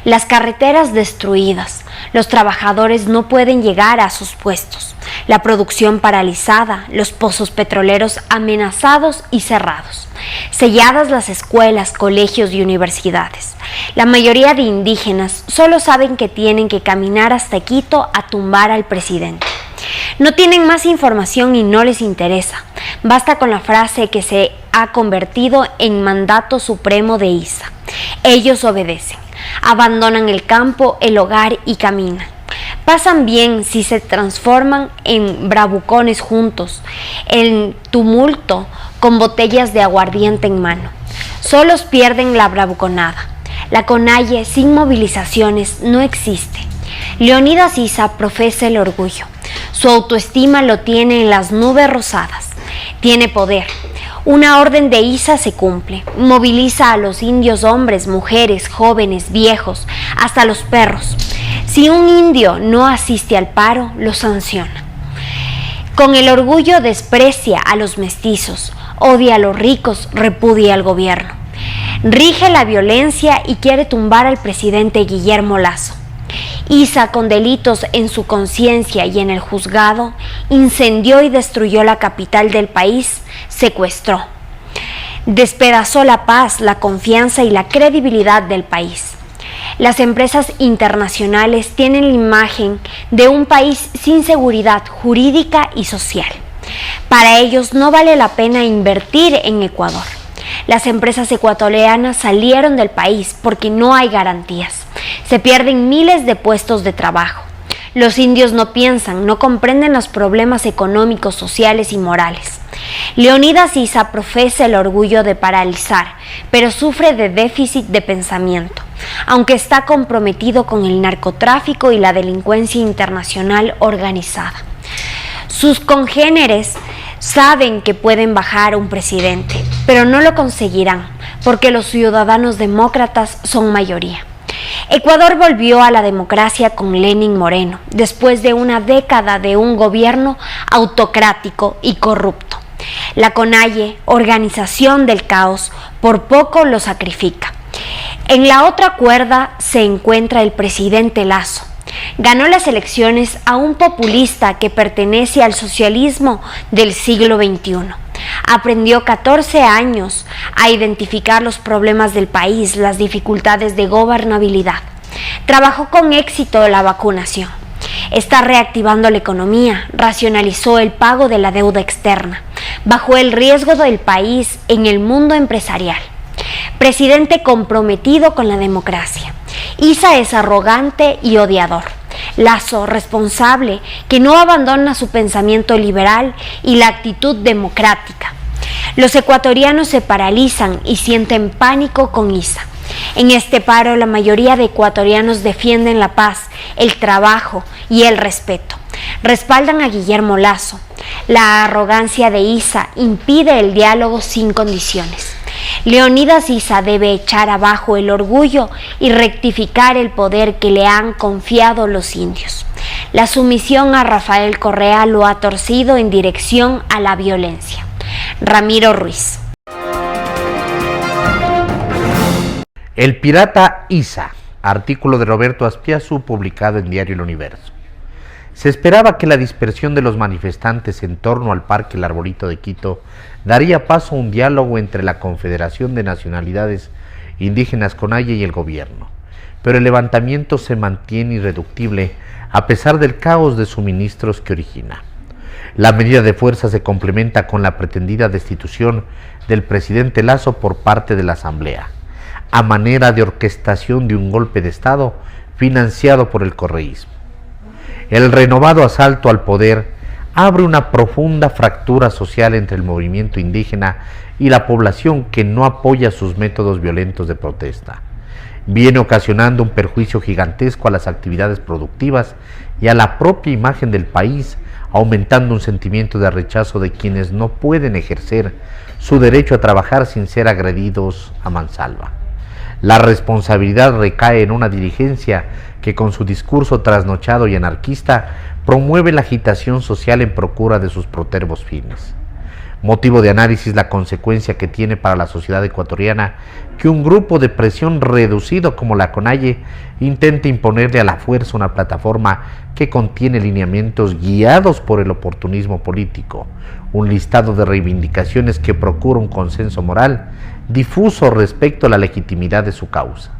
S3: Las carreteras destruidas. Los trabajadores no pueden llegar a sus puestos. La producción paralizada. Los pozos petroleros amenazados y cerrados. Selladas las escuelas, colegios y universidades. La mayoría de indígenas solo saben que tienen que caminar hasta Quito a tumbar al presidente. No tienen más información y no les interesa. Basta con la frase que se ha convertido en mandato supremo de Issa. Ellos obedecen, abandonan el campo, el hogar y caminan. Pasan bien si se transforman en bravucones juntos, en tumulto con botellas de aguardiente en mano. Solos pierden la bravuconada. La CONAIE sin movilizaciones no existe. Leonidas Issa profesa el orgullo. Su autoestima lo tiene en las nubes rosadas. Tiene poder. Una orden de Issa se cumple. Moviliza a los indios, hombres, mujeres, jóvenes, viejos, hasta los perros. Si un indio no asiste al paro, lo sanciona. Con el orgullo desprecia a los mestizos, odia a los ricos, repudia al gobierno. Rige la violencia y quiere tumbar al presidente Guillermo Lasso. Issa, con delitos en su conciencia y en el juzgado, incendió y destruyó la capital del país, secuestró. Despedazó la paz, la confianza y la credibilidad del país. Las empresas internacionales tienen la imagen de un país sin seguridad jurídica y social. Para ellos no vale la pena invertir en Ecuador. Las empresas ecuatorianas salieron del país porque no hay garantías. Se pierden miles de puestos de trabajo. Los indios no piensan, no comprenden los problemas económicos, sociales y morales. Leonidas Issa profesa el orgullo de paralizar, pero sufre de déficit de pensamiento, aunque está comprometido con el narcotráfico y la delincuencia internacional organizada. Sus congéneres saben que pueden bajar un presidente, pero no lo conseguirán, porque los ciudadanos demócratas son mayoría. Ecuador volvió a la democracia con Lenín Moreno, después de una década de un gobierno autocrático y corrupto. La CONAIE, organización del caos, por poco lo sacrifica. En la otra cuerda se encuentra el presidente Lasso. Ganó las elecciones a un populista que pertenece al socialismo del siglo XXI. Aprendió 14 años a identificar los problemas del país, las dificultades de gobernabilidad. Trabajó con éxito la vacunación. Está reactivando la economía, racionalizó el pago de la deuda externa, bajó el riesgo del país en el mundo empresarial. Presidente comprometido con la democracia. Issa es arrogante y odiador. Lasso, responsable, que no abandona su pensamiento liberal y la actitud democrática. Los ecuatorianos se paralizan y sienten pánico con Issa. En este paro, la mayoría de ecuatorianos defienden la paz, el trabajo y el respeto. Respaldan a Guillermo Lasso. La arrogancia de Issa impide el diálogo sin condiciones. Leonidas Issa debe echar abajo el orgullo y rectificar el poder que le han confiado los indios. La sumisión a Rafael Correa lo ha torcido en dirección a la violencia. Ramiro Ruiz.
S10: El pirata Issa, artículo de Roberto Aspiazu publicado en Diario El Universo. Se esperaba que la dispersión de los manifestantes en torno al Parque El Arbolito de Quito daría paso a un diálogo entre la Confederación de Nacionalidades Indígenas CONAIE y el gobierno, pero el levantamiento se mantiene irreductible a pesar del caos de suministros que origina. La medida de fuerza se complementa con la pretendida destitución del presidente Lasso por parte de la Asamblea, a manera de orquestación de un golpe de Estado financiado por el correísmo. El renovado asalto al poder abre una profunda fractura social entre el movimiento indígena y la población que no apoya sus métodos violentos de protesta. Viene ocasionando un perjuicio gigantesco a las actividades productivas y a la propia imagen del país, aumentando un sentimiento de rechazo de quienes no pueden ejercer su derecho a trabajar sin ser agredidos a mansalva. La responsabilidad recae en una dirigencia que con su discurso trasnochado y anarquista promueve la agitación social en procura de sus protervos fines. Motivo de análisis la consecuencia que tiene para la sociedad ecuatoriana que un grupo de presión reducido como la CONAIE intente imponerle a la fuerza una plataforma que contiene lineamientos guiados por el oportunismo político, un listado de reivindicaciones que procura un consenso moral difuso respecto a la legitimidad de su causa.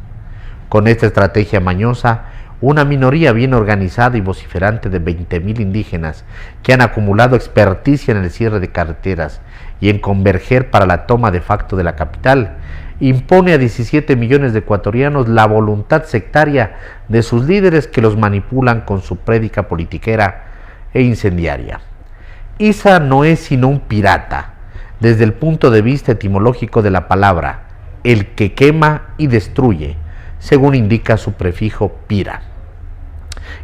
S10: Con esta estrategia mañosa, una minoría bien organizada y vociferante de 20.000 indígenas que han acumulado experticia en el cierre de carreteras y en converger para la toma de facto de la capital, impone a 17 millones de ecuatorianos la voluntad sectaria de sus líderes que los manipulan con su prédica politiquera e incendiaria. Issa no es sino un pirata, desde el punto de vista etimológico de la palabra, el que quema y destruye, según indica su prefijo pira.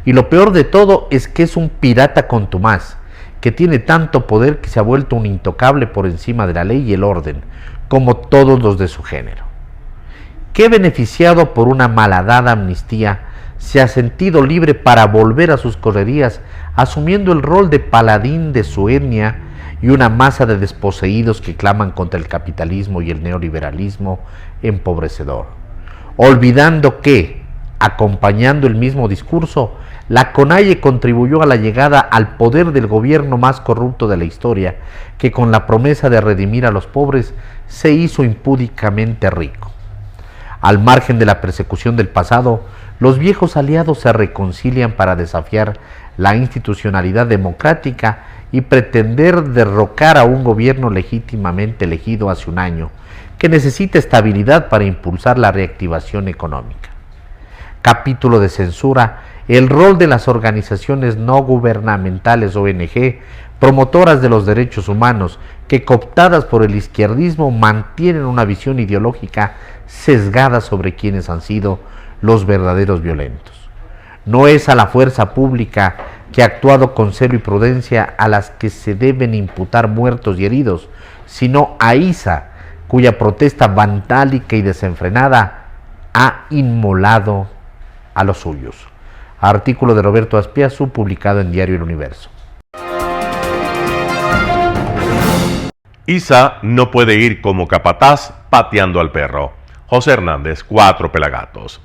S10: Y lo peor de todo es que es un pirata contumaz, que tiene tanto poder que se ha vuelto un intocable por encima de la ley y el orden, como todos los de su género. Que beneficiado por una malhadada amnistía, se ha sentido libre para volver a sus correrías, asumiendo el rol de paladín de su etnia y una masa de desposeídos que claman contra el capitalismo y el neoliberalismo empobrecedor, olvidando que, acompañando el mismo discurso, la CONAIE contribuyó a la llegada al poder del gobierno más corrupto de la historia, que con la promesa de redimir a los pobres se hizo impúdicamente rico. Al margen de la persecución del pasado, los viejos aliados se reconcilian para desafiar la institucionalidad democrática y pretender derrocar a un gobierno legítimamente elegido hace un año, que necesita estabilidad para impulsar la reactivación económica. Capítulo de censura: el rol de las organizaciones no gubernamentales ONG, promotoras de los derechos humanos, que cooptadas por el izquierdismo mantienen una visión ideológica sesgada sobre quienes han sido los verdaderos violentos. No es a la fuerza pública que ha actuado con celo y prudencia a las que se deben imputar muertos y heridos, sino a Issa, cuya protesta vandálica y desenfrenada ha inmolado a los suyos. Artículo de Roberto Aspiazu publicado en Diario El Universo.
S1: Issa no puede ir como capataz pateando al perro. José Hernández, 4 Pelagatos.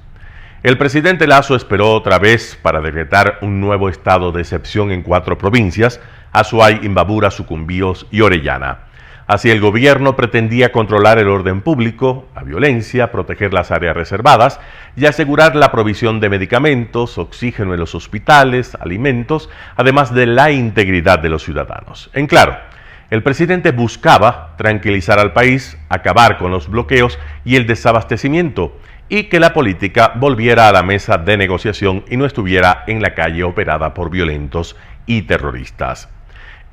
S1: El presidente Lasso esperó otra vez para decretar un nuevo estado de excepción en 4 provincias: Azuay, Imbabura, Sucumbíos y Orellana. Así el gobierno pretendía controlar el orden público, la violencia, proteger las áreas reservadas y asegurar la provisión de medicamentos, oxígeno en los hospitales, alimentos, además de la integridad de los ciudadanos. En claro, el presidente buscaba tranquilizar al país, acabar con los bloqueos y el desabastecimiento, y que la política volviera a la mesa de negociación y no estuviera en la calle operada por violentos y terroristas.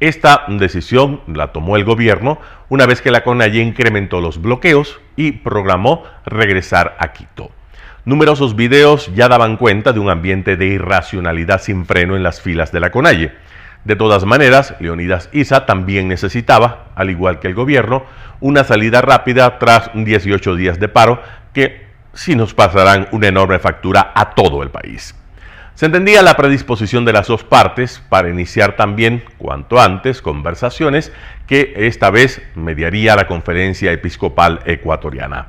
S1: Esta decisión la tomó el gobierno una vez que la CONAIE incrementó los bloqueos y programó regresar a Quito. Numerosos videos ya daban cuenta de un ambiente de irracionalidad sin freno en las filas de la CONAIE. De todas maneras, Leonidas Issa también necesitaba, al igual que el gobierno, una salida rápida tras 18 días de paro que sí nos pasarán una enorme factura a todo el país. Se entendía la predisposición de las dos partes para iniciar también, cuanto antes, conversaciones que esta vez mediaría la Conferencia Episcopal Ecuatoriana.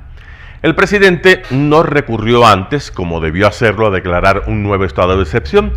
S1: El presidente no recurrió antes, como debió hacerlo, a declarar un nuevo estado de excepción.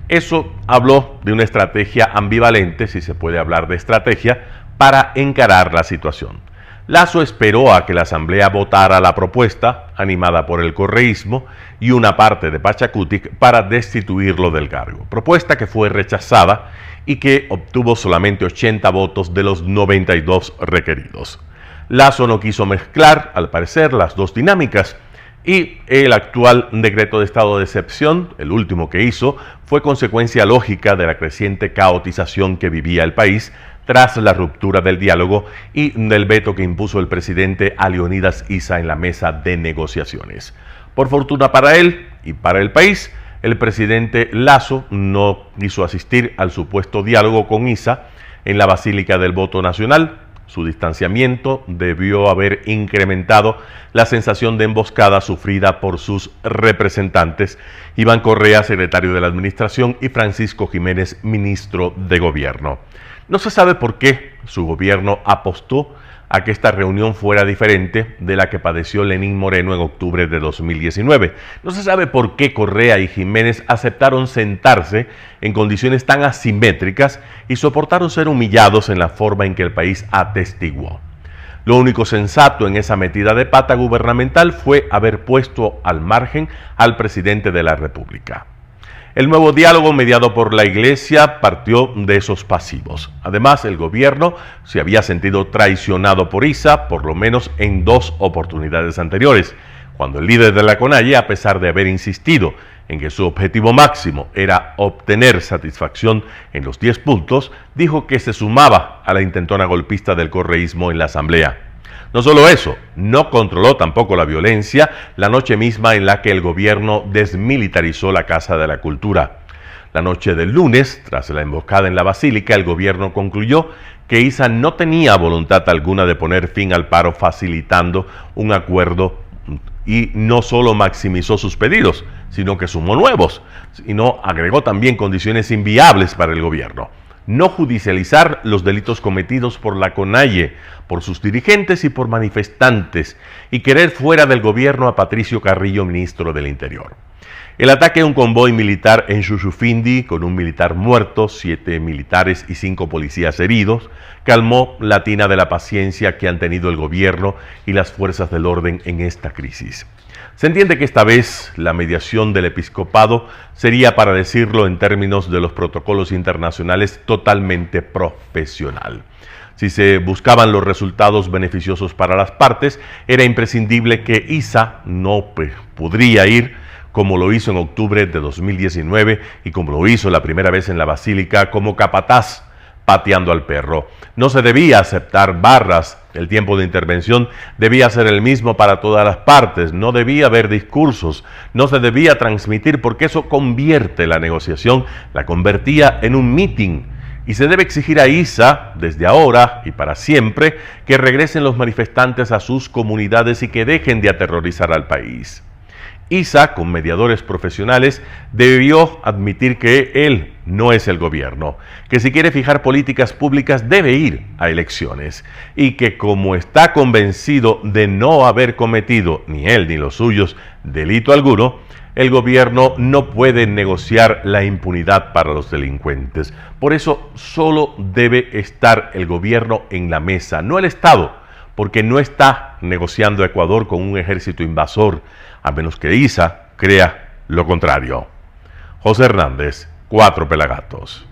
S1: Eso habló de una estrategia ambivalente, si se puede hablar de estrategia, para encarar la situación. Lasso esperó a que la Asamblea votara la propuesta, animada por el correísmo y una parte de Pachacutic, para destituirlo del cargo. Propuesta que fue rechazada y que obtuvo solamente 80 votos de los 92 requeridos. Lasso no quiso mezclar, al parecer, las dos dinámicas y el actual decreto de estado de excepción, el último que hizo, fue consecuencia lógica de la creciente caotización que vivía el país tras la ruptura del diálogo y del veto que impuso el presidente a Leonidas Issa en la mesa de negociaciones. Por fortuna para él y para el país, el presidente Lasso no quiso asistir al supuesto diálogo con Issa en la Basílica del Voto Nacional. Su distanciamiento debió haber incrementado la sensación de emboscada sufrida por sus representantes, Iván Correa, secretario de la Administración, y Francisco Jiménez, ministro de Gobierno. No se sabe por qué su gobierno apostó a que esta reunión fuera diferente de la que padeció Lenín Moreno en octubre de 2019. No se sabe por qué Correa y Jiménez aceptaron sentarse en condiciones tan asimétricas y soportaron ser humillados en la forma en que el país atestiguó. Lo único sensato en esa metida de pata gubernamental fue haber puesto al margen al presidente de la República. El nuevo diálogo mediado por la Iglesia partió de esos pasivos. Además, el gobierno se había sentido traicionado por Issa, por lo menos en 2 oportunidades anteriores, cuando el líder de la CONAIE, a pesar de haber insistido en que su objetivo máximo era obtener satisfacción en los 10 puntos, dijo que se sumaba a la intentona golpista del correísmo en la Asamblea. No solo eso, no controló tampoco la violencia la noche misma en la que el gobierno desmilitarizó la Casa de la Cultura. La noche del lunes, tras la emboscada en la Basílica, el gobierno concluyó que Issa no tenía voluntad alguna de poner fin al paro, facilitando un acuerdo, y no solo maximizó sus pedidos, sino que sumó nuevos, y no agregó también condiciones inviables para el gobierno. No judicializar los delitos cometidos por la CONAIE, por sus dirigentes y por manifestantes, y querer fuera del gobierno a Patricio Carrillo, ministro del Interior. El ataque a un convoy militar en Shushufindi, con un militar muerto, 7 militares y 5 policías heridos, calmó la tina de la paciencia que han tenido el gobierno y las fuerzas del orden en esta crisis. Se entiende que esta vez la mediación del episcopado sería, para decirlo en términos de los protocolos internacionales, totalmente profesional. Si se buscaban los resultados beneficiosos para las partes, era imprescindible que Issa no podría ir, como lo hizo en octubre de 2019 y como lo hizo la primera vez en la Basílica, como capataz pateando al perro. No se debía aceptar barras, el tiempo de intervención debía ser el mismo para todas las partes, no debía haber discursos, no se debía transmitir, porque eso convierte la negociación, la convertía en un meeting. Y se debe exigir a Issa, desde ahora y para siempre, que regresen los manifestantes a sus comunidades y que dejen de aterrorizar al país. Issa, con mediadores profesionales, debió admitir que él no es el gobierno, que si quiere fijar políticas públicas debe ir a elecciones y que, como está convencido de no haber cometido, ni él ni los suyos, delito alguno, el gobierno no puede negociar la impunidad para los delincuentes. Por eso solo debe estar el gobierno en la mesa, no el Estado, porque no está negociando Ecuador con un ejército invasor, a menos que Issa crea lo contrario. José Hernández, 4 Pelagatos.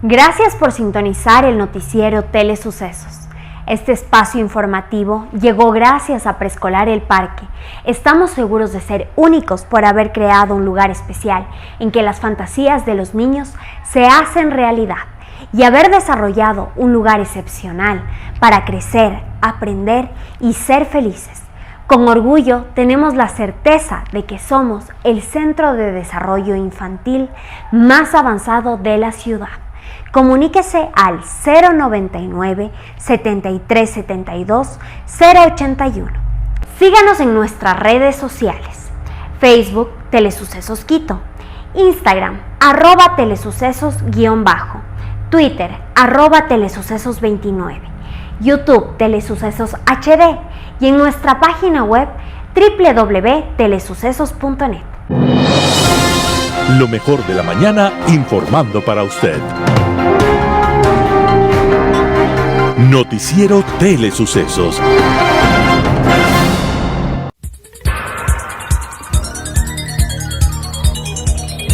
S3: Gracias por sintonizar el noticiero Telesucesos. Este espacio informativo llegó gracias a Preescolar El Parque. Estamos seguros de ser únicos por haber creado un lugar especial en que las fantasías de los niños se hacen realidad y haber desarrollado un lugar excepcional para crecer, aprender y ser felices. Con orgullo tenemos la certeza de que somos el centro de desarrollo infantil más avanzado de la ciudad. Comuníquese al 099 7372 081. Síganos en nuestras redes sociales: Facebook Telesucesos Quito, Instagram @telesucesos_, Twitter @telesucesos29, YouTube Telesucesos HD y en nuestra página web www.telesucesos.net.
S6: Lo mejor de la mañana informando para usted. Noticiero Telesucesos.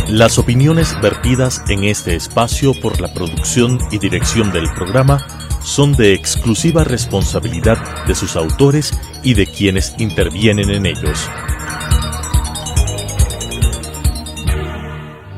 S6: Las opiniones vertidas en este espacio por la producción y dirección del programa son de exclusiva responsabilidad de sus autores y de quienes intervienen en ellos.